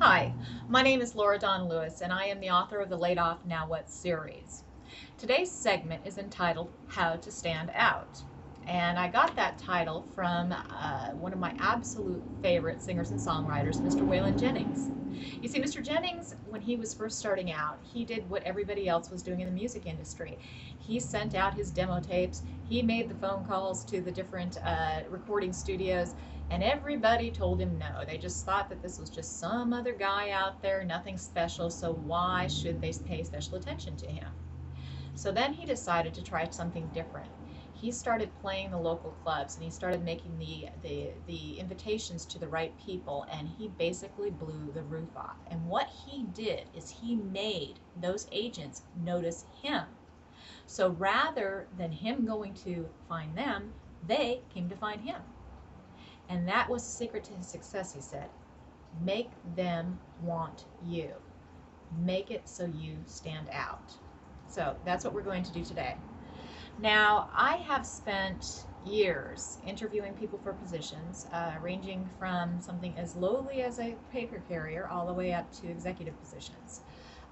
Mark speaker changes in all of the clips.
Speaker 1: Hi, my name is Laura Dawn Lewis, and I am the author of the Laid Off Now What series. Today's segment is entitled How to Stand Out. And I got that title from one of my absolute favorite singers and songwriters, Mr. Waylon Jennings. You see, Mr. Jennings, when he was first starting out, he did what everybody else was doing in the music industry. He sent out his demo tapes, he made the phone calls to the different recording studios, and everybody told him no. They just thought that this was just some other guy out there, nothing special, so why should they pay special attention to him? So then he decided to try something different. He started playing the local clubs and he started making the invitations to the right people, and he basically blew the roof off. And what he did is he made those agents notice him. So rather than him going to find them, they came to find him. And that was the secret to his success, he said. Make them want you. Make it so you stand out. So that's what we're going to do today. Now, I have spent years interviewing people for positions, ranging from something as lowly as a paper carrier all the way up to executive positions.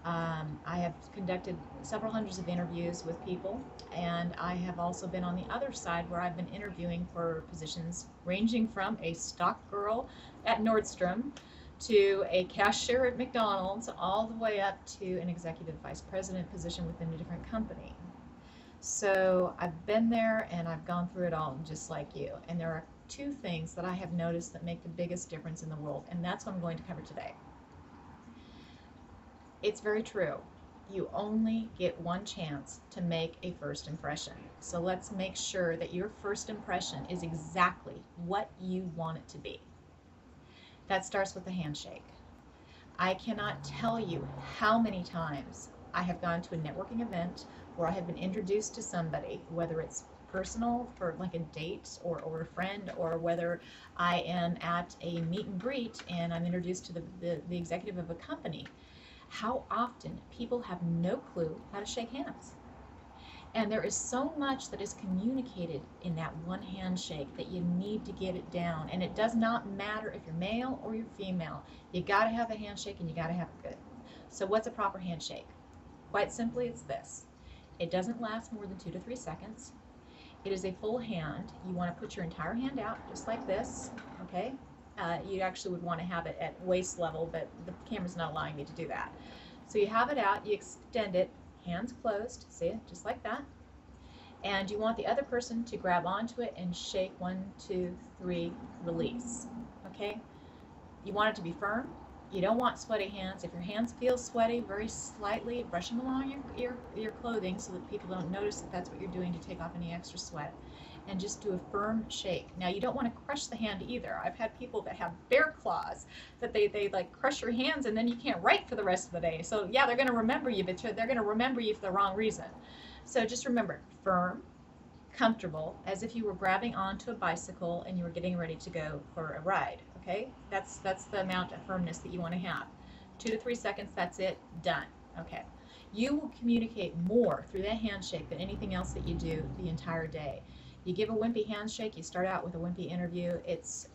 Speaker 1: I have conducted several hundreds of interviews with people, and I have also been on the other side where I've been interviewing for positions ranging from a stock girl at Nordstrom to a cashier at McDonald's, all the way up to an executive vice president position within a different company. So I've been there and I've gone through it all just like you. And there are two things that I have noticed that make the biggest difference in the world, and that's what I'm going to cover today. It's very true. You only get one chance to make a first impression. So let's make sure that your first impression is exactly what you want it to be. That starts with the handshake. I cannot tell you how many times I have gone to a networking event where I have been introduced to somebody, whether it's personal for like a date or a friend, or whether I am at a meet and greet and I'm introduced to the executive of a company. How often people have no clue how to shake hands. And there is so much that is communicated in that one handshake that you need to get it down. And it does not matter if you're male or you're female. You got to have a handshake and you got to have it good. So what's a proper handshake? Quite simply, it's this. It doesn't last more than 2 to 3 seconds. It is a full hand. You want to put your entire hand out just like this, okay? You actually would want to have it at waist level, but the camera's not allowing me to do that. So you have it out, you extend it, hands closed, see it, just like that. And you want the other person to grab onto it and shake 1, 2, 3, release, okay? You want it to be firm. You don't want sweaty hands. If your hands feel sweaty, very slightly, brush them along your clothing so that people don't notice that that's what you're doing to take off any extra sweat. And just do a firm shake. Now, you don't want to crush the hand either. I've had people that have bear claws that they like crush your hands and then you can't write for the rest of the day. So yeah, they're going to remember you, but they're going to remember you for the wrong reason. So just remember, firm, comfortable, as if you were grabbing onto a bicycle and you were getting ready to go for a ride. Okay, that's the amount of firmness that you want to have. 2 to 3 seconds, that's it, done. Okay, you will communicate more through that handshake than anything else that you do the entire day. You give a wimpy handshake, you start out with a wimpy interview, it's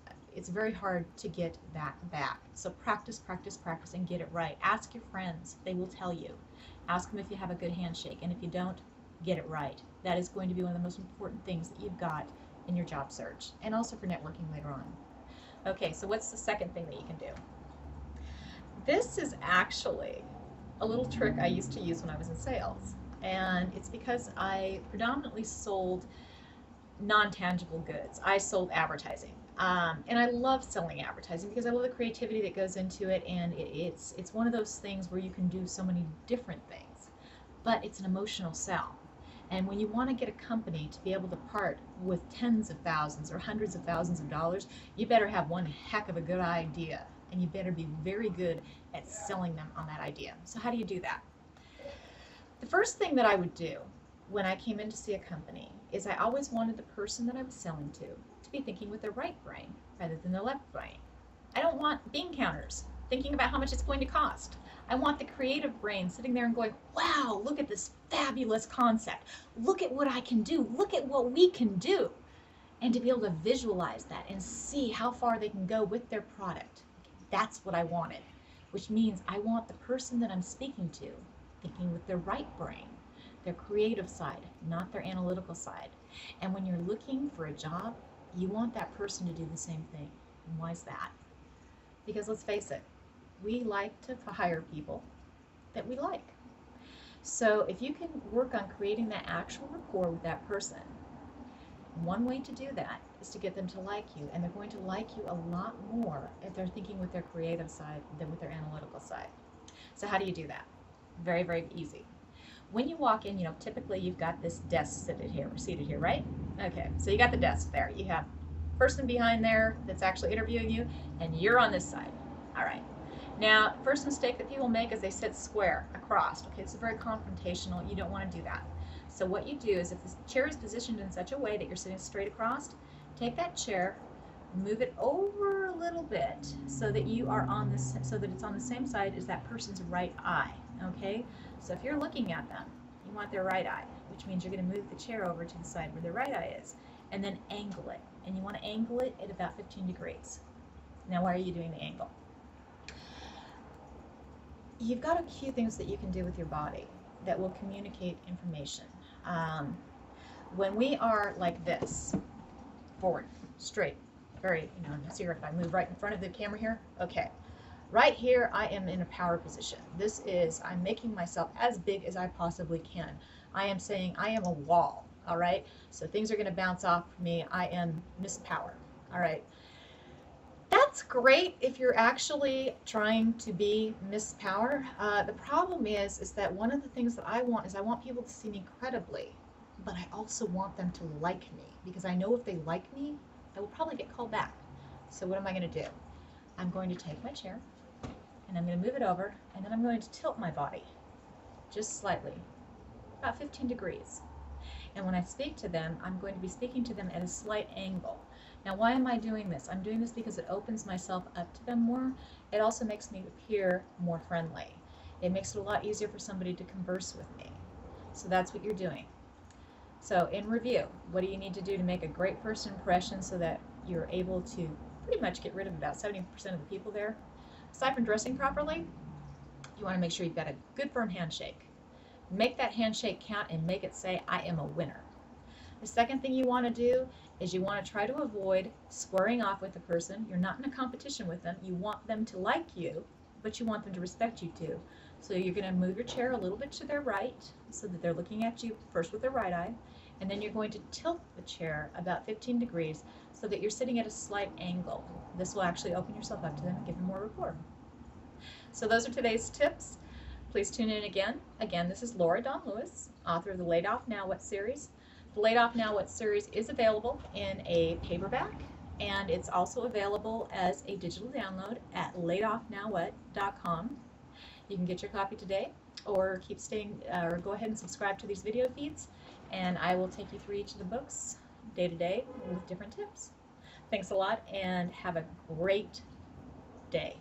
Speaker 1: very hard to get that back. So practice, practice, practice, and get it right. Ask your friends, they will tell you. Ask them if you have a good handshake, and if you don't, get it right. That is going to be one of the most important things that you've got in your job search, and also for networking later on. Okay, so what's the second thing that you can do? This is actually a little trick I used to use when I was in sales, and it's because I predominantly sold non-tangible goods. I sold advertising, and I love selling advertising because I love the creativity that goes into it, and it's one of those things where you can do so many different things, but it's an emotional sell. And when you want to get a company to be able to part with tens of thousands or hundreds of thousands of dollars, you better have one heck of a good idea, and you better be very good at selling them on that idea. So how do you do that? The first thing that I would do when I came in to see a company is I always wanted the person that I was selling to be thinking with their right brain rather than their left brain. I don't want bean counters thinking about how much it's going to cost. I want the creative brain sitting there and going, wow, look at this fabulous concept. Look at what I can do. Look at what we can do. And to be able to visualize that and see how far they can go with their product. That's what I wanted. which means I want the person that I'm speaking to thinking with their right brain, their creative side, not their analytical side. And when you're looking for a job, you want that person to do the same thing. And why is that? Because let's face it, we like to hire people that we like. So if you can work on creating that actual rapport with that person, one way to do that is to get them to like you, and they're going to like you a lot more if they're thinking with their creative side than with their analytical side. So how do you do that? Very, very easy. When you walk in, typically you've got this desk seated here, right? Okay, so you got the desk there. You have a person behind there that's actually interviewing you, and you're on this side. All right. Now, first mistake that people make is they sit square across. Okay, it's very confrontational. You don't want to do that. So what you do is, if the chair is positioned in such a way that you're sitting straight across, take that chair, move it over a little bit so that you are on this, so that it's on the same side as that person's right eye. Okay, so if you're looking at them, you want their right eye, which means you're going to move the chair over to the side where their right eye is, and then angle it. And you want to angle it at about 15 degrees. Now, why are you doing the angle? You've got a few things that you can do with your body that will communicate information. When we are like this, forward, straight, very, see if I move right in front of the camera here, okay. Right here, I am in a power position. This is, I'm making myself as big as I possibly can. I am saying I am a wall, all right? So things are gonna bounce off me. I am Miss Power, all right? That's great if you're actually trying to be Miss Power. The problem is that one of the things that I want is I want people to see me credibly, but I also want them to like me, because I know if they like me, I will probably get called back. So what am I going to do? I'm going to take my chair, and I'm going to move it over, and then I'm going to tilt my body just slightly, about 15 degrees. And when I speak to them, I'm going to be speaking to them at a slight angle. Now, why am I doing this? I'm doing this because it opens myself up to them more. It also makes me appear more friendly. It makes it a lot easier for somebody to converse with me. So that's what you're doing. So in review, what do you need to do to make a great first impression so that you're able to pretty much get rid of about 70% of the people there? Aside from dressing properly, you want to make sure you've got a good firm handshake. Make that handshake count and make it say, I am a winner. The second thing you want to do is you want to try to avoid squaring off with the person. You're not in a competition with them. You want them to like you, but you want them to respect you too. So you're going to move your chair a little bit to their right so that they're looking at you first with their right eye, and then you're going to tilt the chair about 15 degrees so that you're sitting at a slight angle. This will actually open yourself up to them and give them more rapport. So those are today's tips. Please tune in again. Again, this is Laura Dawn Lewis, author of the Laid Off Now What series. The Laid Off Now What series is available in a paperback, and it's also available as a digital download at laidoffnowwhat.com. You can get your copy today, or or go ahead and subscribe to these video feeds, and I will take you through each of the books day to day with different tips. Thanks a lot, and have a great day.